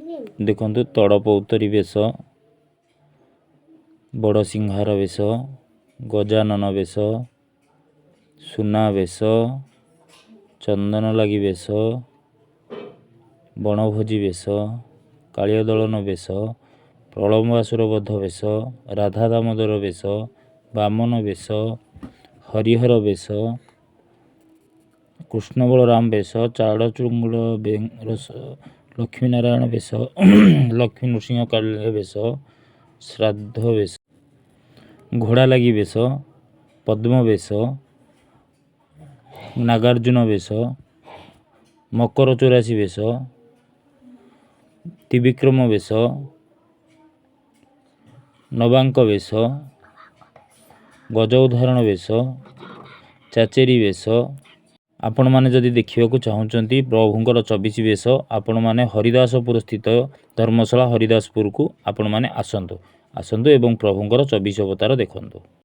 देखु तड़पौतरी बेश, बड़ सिंहार बेश, गजानन बेश, सुना बेश, चंदन लगी बेश, बनभोजी बेश, कालिया दलन बेश, प्रलम्बासुर बध बेश, राधा दामोदर बेश, बामन बेश, हरिहर बेश, कृष्ण बलराम बेश, चाड़चुंगुल रस, लक्ष्मी नारायण बेश, लक्ष्मी नृसिंह काल्य बेश, श्राद्ध बेश, घोड़ा लगी बेश, पद्म बेश, नागार्जुन बेश, मकर 84 बेश, त्रिविक्रम बेश, नवांक बेश, गज उदाहरण बेश, चाचेरी बेश। आपण माने जदि देखिବାକୁ चाहूचंती प्रभुंकर 24 बेश, आपण माने हरिदासपुर स्थित धर्मशाला हरिदासपुर को आपण माने आसंतु एवं प्रभुंकर 24 अवतार देखंतु।